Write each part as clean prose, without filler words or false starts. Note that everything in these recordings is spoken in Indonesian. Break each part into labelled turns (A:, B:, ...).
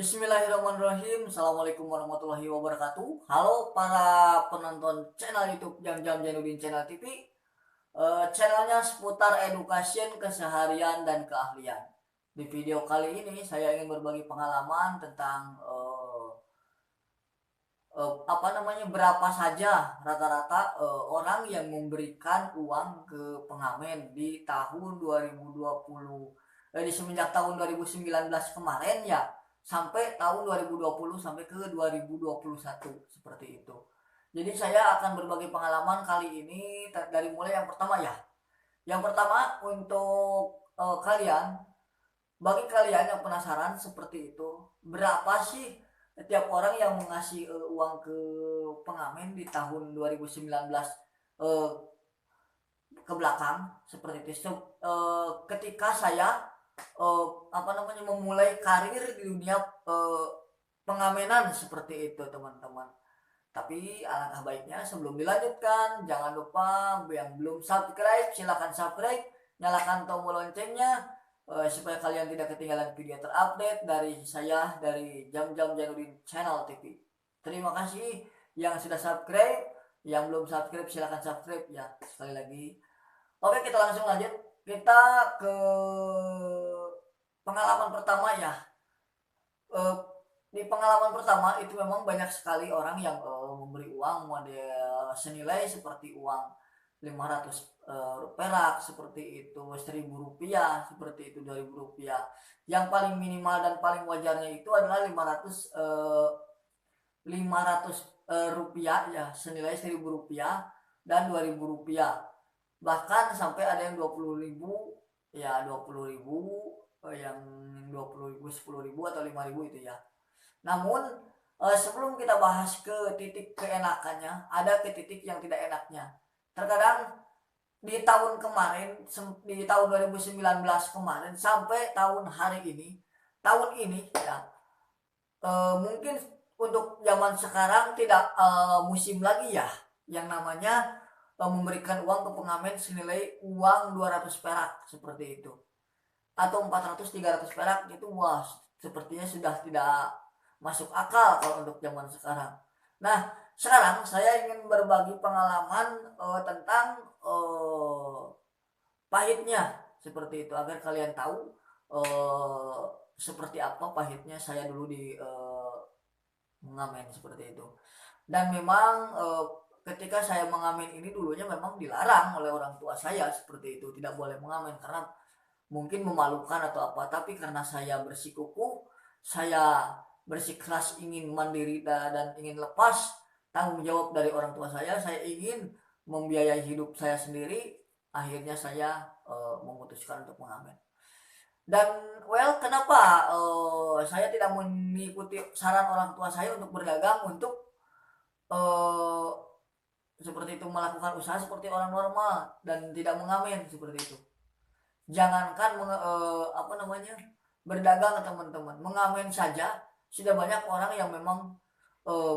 A: Bismillahirrahmanirrahim. Assalamualaikum warahmatullahi wabarakatuh. Halo para penonton channel YouTube Jam-Jam Jainuddin Channel TV. Channelnya seputar education, keseharian, dan keahlian. Di video kali ini saya ingin berbagi pengalaman tentang berapa saja rata-rata orang yang memberikan uang ke pengamen di tahun 2020, di semenjak tahun 2019 kemarin ya, sampai tahun 2020 sampai ke 2021 seperti itu. Jadi saya akan berbagi pengalaman kali ini dari mulai yang pertama ya. Yang pertama untuk bagi kalian yang penasaran seperti itu, berapa sih setiap orang yang mengasih uang ke pengamen di tahun 2019 uh, ke belakang seperti itu. Ketika saya memulai karir di dunia pengamenan seperti itu teman-teman. Tapi alangkah baiknya sebelum dilanjutkan, jangan lupa yang belum subscribe silahkan subscribe, nyalakan tombol loncengnya supaya kalian tidak ketinggalan video terupdate dari saya, dari Jam-Jam Jainuddin Channel TV. Terima kasih yang sudah subscribe, yang belum subscribe silahkan subscribe ya sekali lagi. Oke, kita langsung lanjut. Kita ke pengalaman pertama ya. Di pengalaman pertama itu memang banyak sekali orang yang memberi uang model senilai seperti uang 500 perak, seperti itu 1.000 rupiah, seperti itu 2.000 rupiah. Yang paling minimal dan paling wajarnya itu adalah 500 rupiah ya, senilai 1.000 rupiah dan 2.000 rupiah. Bahkan sampai ada yang 20.000 ya, 20.000 yang 20.000, 10.000 atau 5.000 itu ya. Namun sebelum kita bahas ke titik keenakannya, ada ke titik yang tidak enaknya. Terkadang di tahun kemarin, di tahun 2019 kemarin sampai tahun hari ini, tahun ini ya, mungkin untuk zaman sekarang tidak musim lagi ya yang namanya memberikan uang ke pengamen senilai uang 200 perak seperti itu, atau 400 300 perak itu. Wah, sepertinya sudah tidak masuk akal kalau untuk zaman sekarang. Nah, sekarang saya ingin berbagi pengalaman tentang pahitnya seperti itu, agar kalian tahu seperti apa pahitnya saya dulu di mengamen seperti itu. Dan memang ketika saya mengamen ini dulunya memang dilarang oleh orang tua saya seperti itu, tidak boleh mengamen karena mungkin memalukan atau apa. Tapi karena saya bersikukuh, saya bersikeras ingin mandiri dan ingin lepas tanggung jawab dari orang tua saya ingin membiayai hidup saya sendiri. Akhirnya saya memutuskan untuk mengamen. Dan kenapa saya tidak mengikuti saran orang tua saya untuk berdagang, untuk uh, seperti itu, melakukan usaha seperti orang normal dan tidak mengamen seperti itu. Jangankan berdagang teman-teman, mengamen saja sudah banyak orang yang memang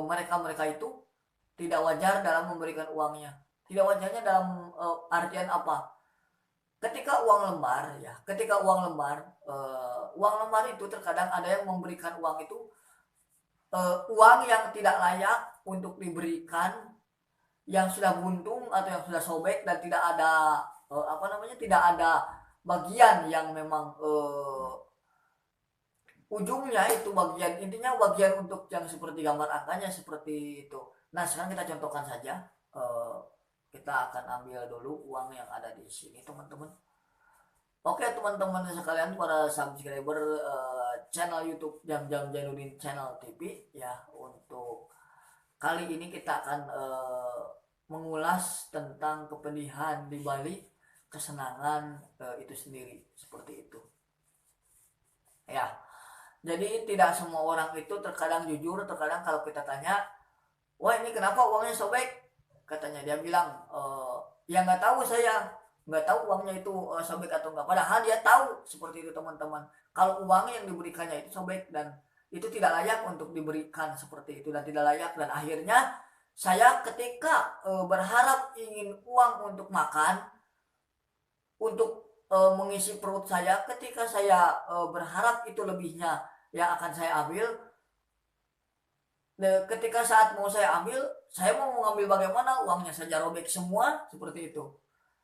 A: mereka itu tidak wajar dalam memberikan uangnya. Tidak wajarnya dalam artian apa? Ketika uang lembar ya, uang lembar itu terkadang ada yang memberikan uang itu uang yang tidak layak untuk diberikan, yang sudah buntung atau yang sudah sobek dan tidak ada tidak ada bagian yang memang ujungnya itu bagian intinya, bagian untuk yang seperti gambar angkanya seperti itu. Nah, sekarang kita contohkan saja. Kita akan ambil dulu uang yang ada di sini teman-teman. Oke teman-teman sekalian, para subscriber channel YouTube Jam-Jam Jainuddin Channel TV ya, untuk kali ini kita akan mengulas tentang kepedihan di balik kesenangan itu sendiri seperti itu ya. Jadi tidak semua orang itu terkadang jujur. Terkadang kalau kita tanya, wah ini kenapa uangnya sobek, katanya dia bilang ya nggak tahu, saya nggak tahu uangnya itu sobek atau enggak, padahal dia tahu seperti itu teman-teman, kalau uang yang diberikannya itu sobek dan itu tidak layak untuk diberikan seperti itu dan tidak layak. Dan akhirnya saya ketika berharap ingin uang untuk makan, untuk mengisi perut saya, ketika saya berharap itu lebihnya yang akan saya ambil. Ketika saat mau saya ambil, saya mau mengambil bagaimana, uangnya saja robek semua seperti itu.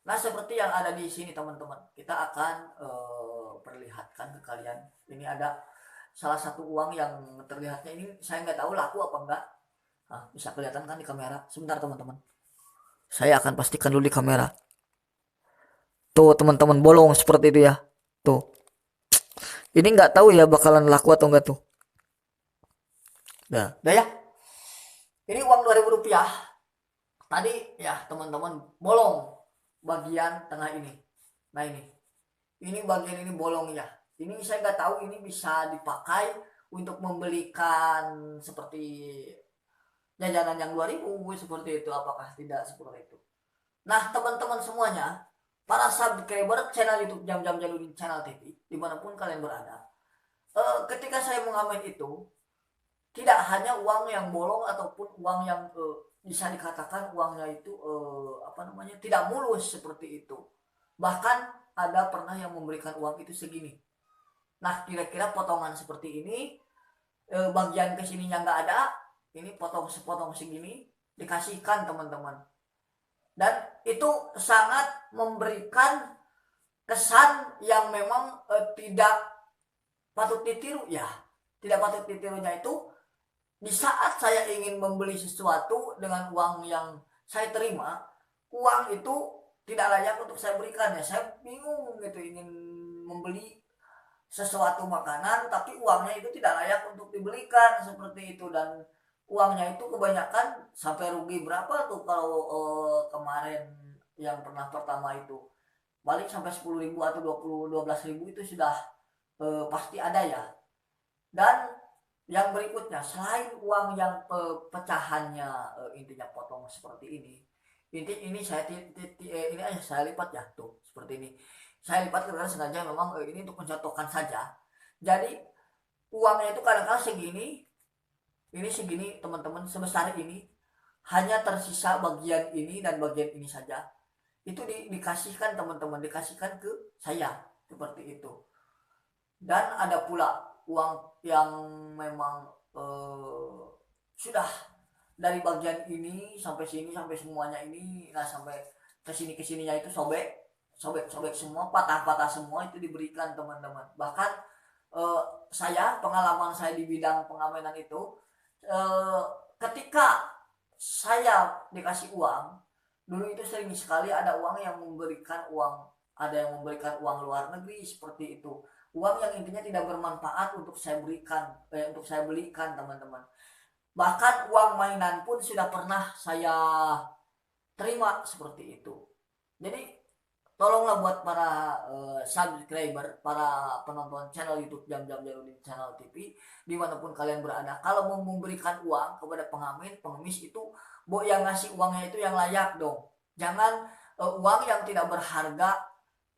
A: Nah, seperti yang ada di sini teman-teman, kita akan perlihatkan ke kalian. Ini ada salah satu uang yang terlihatnya ini, saya nggak tahu laku apa enggak. Nah, bisa kelihatan kan di kamera. Sebentar teman-teman, saya akan pastikan dulu di kamera. Tuh teman-teman, bolong seperti itu ya. Tuh, ini nggak tahu ya bakalan laku atau enggak tuh. Dah ya. Ini uang 2000 rupiah. Tadi ya teman-teman, bolong bagian tengah ini. Nah ini bagian ini bolong ya. Ini saya nggak tahu ini bisa dipakai untuk membelikan seperti jajanan yang 2000 seperti itu, apakah tidak seperti itu. Nah teman-teman semuanya, para subscriber channel YouTube Jam-Jam Jaludin Channel TV dimanapun kalian berada, ketika saya mengamen itu tidak hanya uang yang bolong ataupun uang yang bisa dikatakan uangnya itu tidak mulus seperti itu. Bahkan ada pernah yang memberikan uang itu segini. Nah kira-kira potongan seperti ini, bagian kesininya nggak ada, ini potong segini dikasihkan teman-teman. Dan itu sangat memberikan kesan yang memang tidak patut ditiru ya. Tidak patut ditirunya itu, di saat saya ingin membeli sesuatu dengan uang yang saya terima, uang itu tidak layak untuk saya berikan ya. Saya bingung gitu, ingin membeli sesuatu makanan tapi uangnya itu tidak layak untuk dibelikan seperti itu. Dan uangnya itu kebanyakan sampai rugi berapa tuh kalau kemarin yang pernah pertama itu balik sampai 10.000 atau 12.000 itu sudah pasti ada ya. Dan yang berikutnya, selain uang yang pecahannya intinya potong seperti ini saya lipat ya tuh seperti ini. Saya lipat karena sengaja memang ini untuk mencontohkan saja. Jadi uangnya itu kadang-kadang segini, ini segini teman-teman, sebesar ini, hanya tersisa bagian ini dan bagian ini saja. Itu dikasihkan teman-teman, dikasihkan ke saya seperti itu. Dan ada pula uang yang memang sudah dari bagian ini sampai sini, sampai semuanya ini, nah sampai kesininya itu sobek semua, patah semua, itu diberikan teman-teman. Bahkan pengalaman saya di bidang pengamenan itu, ketika saya dikasih uang dulu itu sering sekali ada yang memberikan uang luar negeri seperti itu, uang yang intinya tidak bermanfaat untuk saya belikan teman-teman. Bahkan uang mainan pun sudah pernah saya terima seperti itu. Jadi tolonglah buat para subscriber, para penonton channel YouTube Jam-Jam Jaludin Channel TV dimanapun kalian berada, kalau mau memberikan uang kepada pengemis itu, yang ngasih uangnya itu yang layak dong. Jangan uang yang tidak berharga,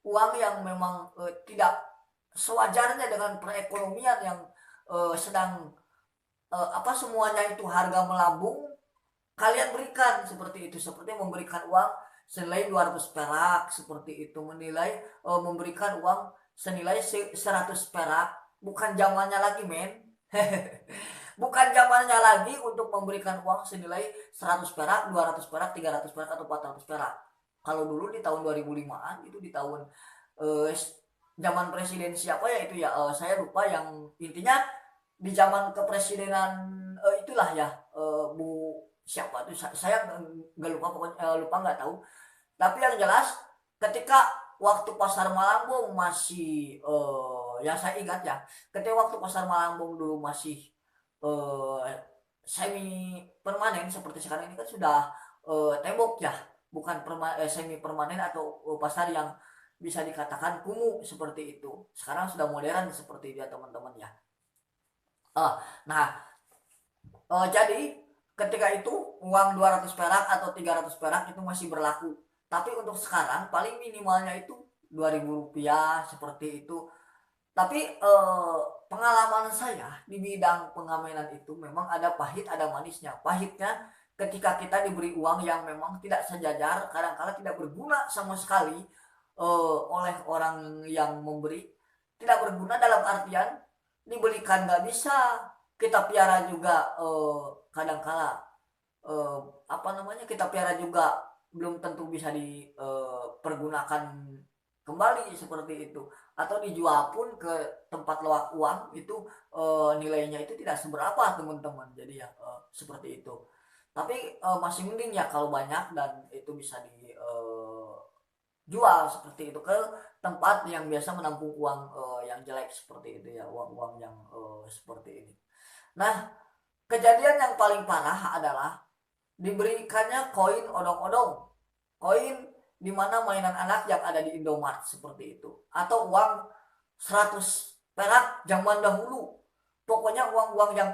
A: uang yang memang tidak sewajarnya dengan perekonomian yang sedang semuanya itu harga melambung, kalian berikan seperti itu. Seperti memberikan uang senilai 200 perak seperti itu, memberikan uang senilai 100 perak. Bukan zamannya lagi men. Bukan zamannya lagi untuk memberikan uang senilai 100 perak, 200 perak, 300 perak atau 400 perak. Kalau dulu di tahun 2005-an itu, di tahun zaman presiden siapa ya itu ya, saya lupa, yang intinya di zaman kepresidenan itulah ya, Bu siapa tuh, saya nggak lupa, pokoknya lupa, nggak tahu. Tapi yang jelas ketika waktu Pasar Malambung masih yang saya ingat ya, ketika waktu Pasar Malambung dulu masih semi permanen, seperti sekarang ini kan sudah tembok ya, bukan semi permanen atau pasar yang bisa dikatakan kumuh seperti itu. Sekarang sudah modern seperti itu ya teman-teman ya. Jadi ketika itu uang 200 perak atau 300 perak itu masih berlaku. Tapi untuk sekarang paling minimalnya itu 2.000 rupiah seperti itu. Tapi pengalaman saya di bidang pengamenan itu memang ada pahit ada manisnya. Pahitnya ketika kita diberi uang yang memang tidak sejajar, kadang-kadang tidak berguna sama sekali oleh orang yang memberi. Tidak berguna dalam artian dibelikan nggak bisa, kita piara juga kadangkala apa namanya, kita piara juga belum tentu bisa dipergunakan kembali seperti itu, atau dijual pun ke tempat loak uang itu nilainya itu tidak seberapa teman-teman. Jadi ya seperti itu. Tapi masih mending ya kalau banyak dan itu bisa dijual seperti itu ke tempat yang biasa menampung uang yang jelek seperti itu ya, uang-uang yang seperti ini. Nah, kejadian yang paling parah adalah diberikannya koin odong-odong, koin di mana mainan anak yang ada di Indomart seperti itu, atau uang 100 perak zaman dahulu. Pokoknya uang-uang yang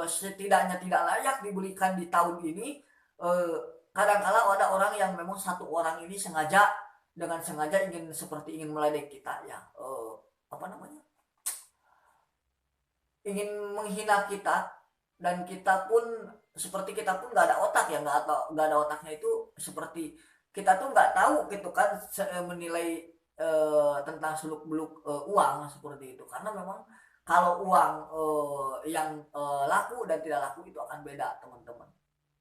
A: setidaknya tidak layak diberikan di tahun ini. eh, Kadang-kala ada orang yang memang satu orang ini sengaja, dengan sengaja ingin seperti ingin meledek kita ya, apa namanya, ingin menghina kita, dan kita pun seperti kita pun nggak ada otak ya, nggak ada otaknya itu, seperti kita tuh nggak tahu gitu kan menilai tentang seluk beluk uang seperti itu, karena memang kalau uang yang laku dan tidak laku itu akan beda teman-teman.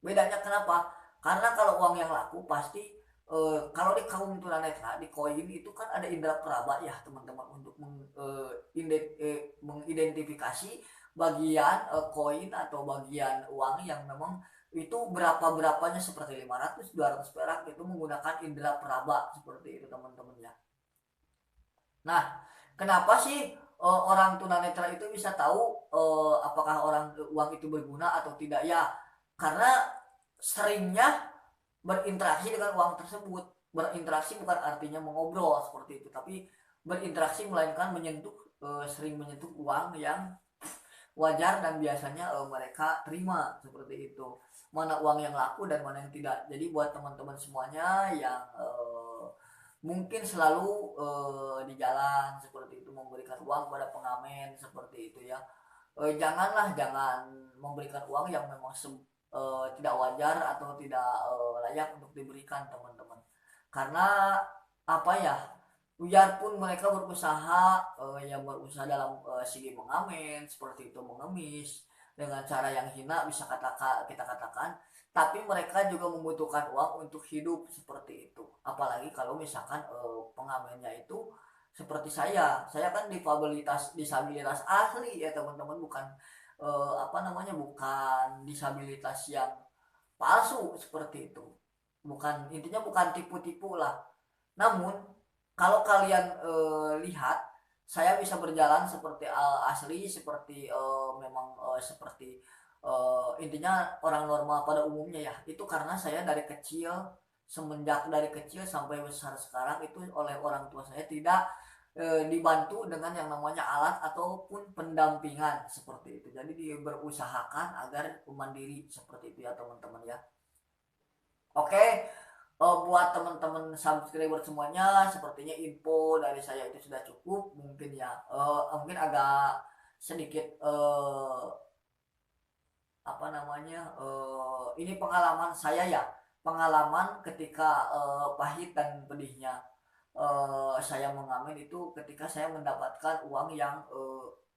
A: Bedanya kenapa? Karena kalau uang yang laku pasti kalau di kaum tunanetra di koin itu kan ada indera peraba ya teman-teman, untuk mengidentifikasi bagian koin atau bagian uang yang memang itu berapanya, seperti 500 200 perak, itu menggunakan indera peraba seperti itu teman-teman ya. Nah, kenapa sih orang tunanetra itu bisa tahu apakah uang itu berguna atau tidak ya? Karena seringnya berinteraksi dengan uang tersebut. Berinteraksi bukan artinya mengobrol seperti itu, tapi berinteraksi melainkan menyentuh, sering menyentuh uang yang wajar dan biasanya mereka terima seperti itu. Mana uang yang laku dan mana yang tidak. Jadi buat teman-teman semuanya yang mungkin selalu di jalan seperti itu memberikan uang pada pengamen seperti itu ya, jangan memberikan uang yang memang tidak wajar atau tidak layak untuk diberikan teman-teman. Karena apa ya, biarpun mereka berusaha berusaha dalam segi mengamen seperti itu, mengemis dengan cara yang hina bisa kita katakan, tapi mereka juga membutuhkan uang untuk hidup seperti itu. Apalagi kalau misalkan pengamennya itu seperti saya kan disabilitas asli ya teman-teman, bukan apa namanya, bukan disabilitas yang palsu seperti itu, bukan, intinya bukan tipu-tipu lah. Namun kalau kalian lihat saya bisa berjalan seperti asli, seperti memang seperti intinya orang normal pada umumnya ya, itu karena saya dari kecil, semenjak dari kecil sampai besar sekarang itu oleh orang tua saya tidak dibantu dengan yang namanya alat ataupun pendampingan seperti itu. Jadi berusahakan agar mandiri seperti itu ya teman-teman ya. Oke, buat teman-teman subscriber semuanya, sepertinya info dari saya itu sudah cukup mungkin ya. Mungkin agak sedikit apa namanya, ini pengalaman saya ya, pengalaman ketika pahit dan pedihnya saya mengamen itu ketika saya mendapatkan uang yang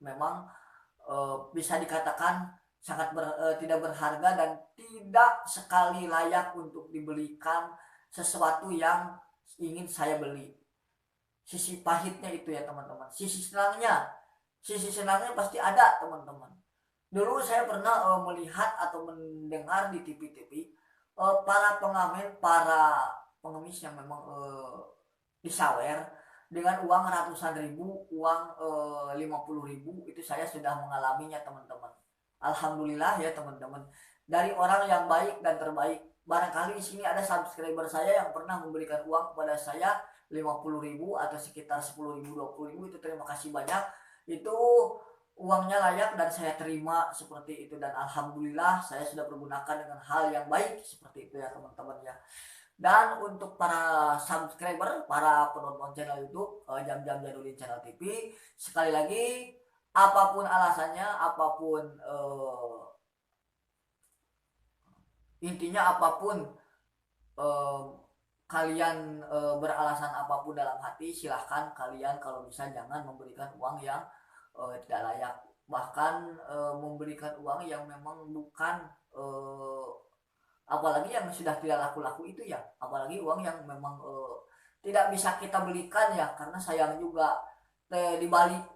A: memang bisa dikatakan tidak berharga dan tidak sekali layak untuk dibelikan sesuatu yang ingin saya beli. Sisi pahitnya itu ya teman-teman. Sisi senangnya pasti ada teman-teman. Dulu saya pernah melihat atau mendengar di TV-TV para pengamen, para pengemis yang memang disawer dengan uang ratusan ribu, uang 50.000, itu saya sudah mengalaminya teman-teman. Alhamdulillah ya teman-teman. Dari orang yang baik dan terbaik. Barangkali di sini ada subscriber saya yang pernah memberikan uang kepada saya 50.000 atau sekitar 10.000, 20.000, itu terima kasih banyak. Itu uangnya layak dan saya terima seperti itu, dan alhamdulillah saya sudah pergunakan dengan hal yang baik seperti itu ya teman-teman ya. Dan untuk para subscriber, para penonton channel YouTube Jam-Jam Jadulin Channel TV, sekali lagi apapun alasannya, apapun intinya apapun eh, kalian beralasan apapun dalam hati, silahkan kalian kalau bisa jangan memberikan uang yang tidak layak bahkan memberikan uang yang memang bukan apalagi yang sudah tidak laku-laku itu ya, apalagi uang yang memang tidak bisa kita belikan ya, karena sayang juga di balik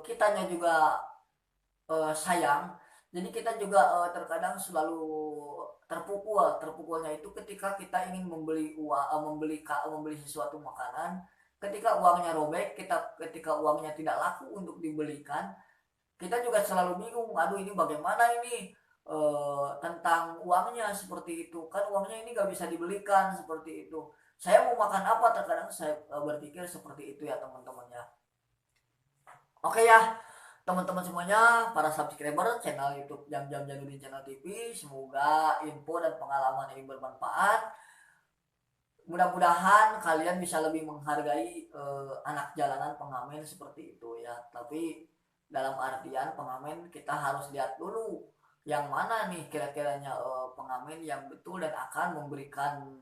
A: kitanya juga sayang. Jadi kita juga terkadang selalu terpukulnya itu ketika kita ingin membeli uang, membeli sesuatu makanan, ketika uangnya robek, ketika uangnya tidak laku untuk dibelikan, kita juga selalu bingung, aduh ini bagaimana ini tentang uangnya, seperti itu kan, uangnya ini gak bisa dibelikan, seperti itu. Saya mau makan apa, terkadang saya berpikir seperti itu ya teman-teman ya. Oke ya teman-teman semuanya, para subscriber channel YouTube Jam-Jam Janudin Channel TV, semoga info dan pengalaman ini bermanfaat. Mudah-mudahan kalian bisa lebih menghargai anak jalanan pengamen seperti itu ya. Tapi dalam artian pengamen kita harus lihat dulu yang mana nih kira-kiranya pengamen yang betul dan akan memberikan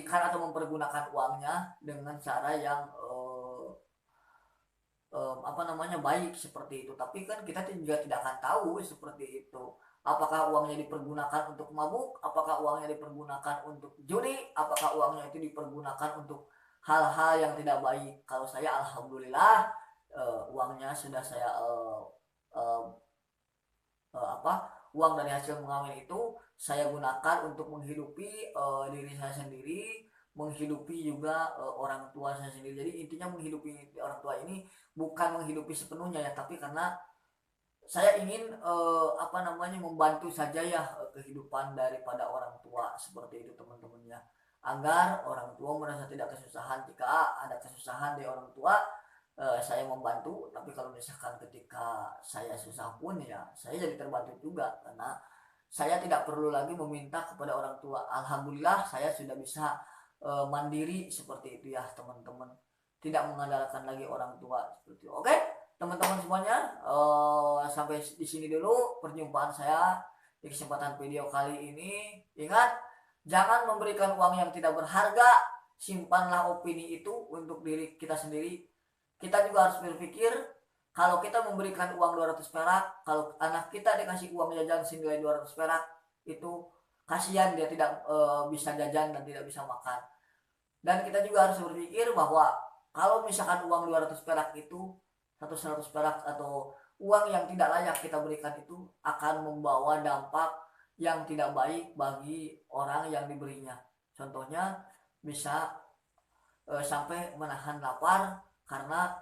A: atau mempergunakan uangnya dengan cara yang baik seperti itu. Tapi kan kita juga tidak akan tahu seperti itu, apakah uangnya dipergunakan untuk mabuk, apakah uangnya dipergunakan untuk judi, apakah uangnya itu dipergunakan untuk hal-hal yang tidak baik. Kalau saya alhamdulillah uangnya sudah saya uang dari hasil mengamen itu saya gunakan untuk menghidupi diri saya sendiri, menghidupi juga orang tua saya sendiri. Jadi intinya menghidupi orang tua ini bukan menghidupi sepenuhnya ya, tapi karena saya ingin membantu saja ya kehidupan daripada orang tua, seperti itu teman-teman ya, agar orang tua merasa tidak kesusahan. Jika ada kesusahan dari orang tua, saya membantu. Tapi kalau misalkan ketika saya susah pun ya saya jadi terbantu juga, karena saya tidak perlu lagi meminta kepada orang tua. Alhamdulillah saya sudah bisa mandiri seperti itu ya teman-teman, tidak mengandalkan lagi orang tua seperti itu. Oke teman-teman semuanya, sampai di sini dulu perjumpaan saya di kesempatan video kali ini. Ingat, jangan memberikan uang yang tidak berharga, simpanlah opini itu untuk diri kita sendiri. Kita juga harus berpikir, kalau kita memberikan uang 200 perak, kalau anak kita dikasih uang jajan senilai 200 perak, itu kasihan, dia tidak bisa jajan dan tidak bisa makan. Dan kita juga harus berpikir bahwa kalau misalkan uang 200 perak itu, 100 perak atau uang yang tidak layak kita berikan, itu akan membawa dampak yang tidak baik bagi orang yang diberinya. Contohnya bisa sampai menahan lapar, karena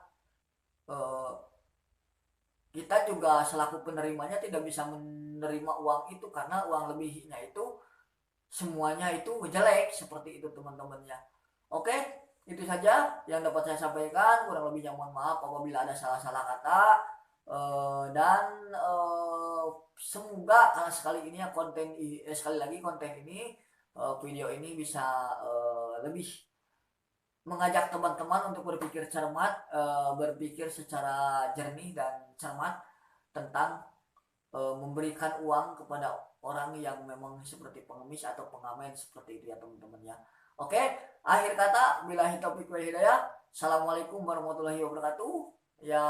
A: kita juga selaku penerimanya tidak bisa menerima uang itu, karena uang lebihnya itu semuanya itu jelek, seperti itu teman-teman ya. Oke, itu saja yang dapat saya sampaikan. Kurang lebihnya mohon maaf apabila ada salah-salah kata, dan semoga karena sekali lagi konten ini, video ini bisa lebih mengajak teman-teman untuk berpikir cermat, berpikir secara jernih dan cermat tentang memberikan uang kepada orang yang memang seperti pengemis atau pengamen, seperti itu ya teman-teman ya. Oke, akhir kata, billahi taufiq wal hidayah. Assalamualaikum warahmatullahi wabarakatuh. Ya,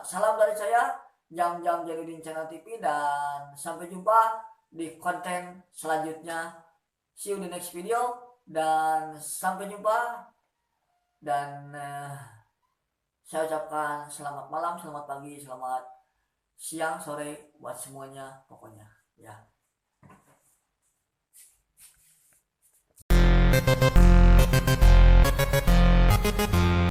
A: salam dari saya, Jam-Jam Janudin Channel TV, dan sampai jumpa di konten selanjutnya. See you di next video, dan sampai jumpa. Dan saya ucapkan selamat malam, selamat pagi, selamat siang, sore buat semuanya pokoknya ya.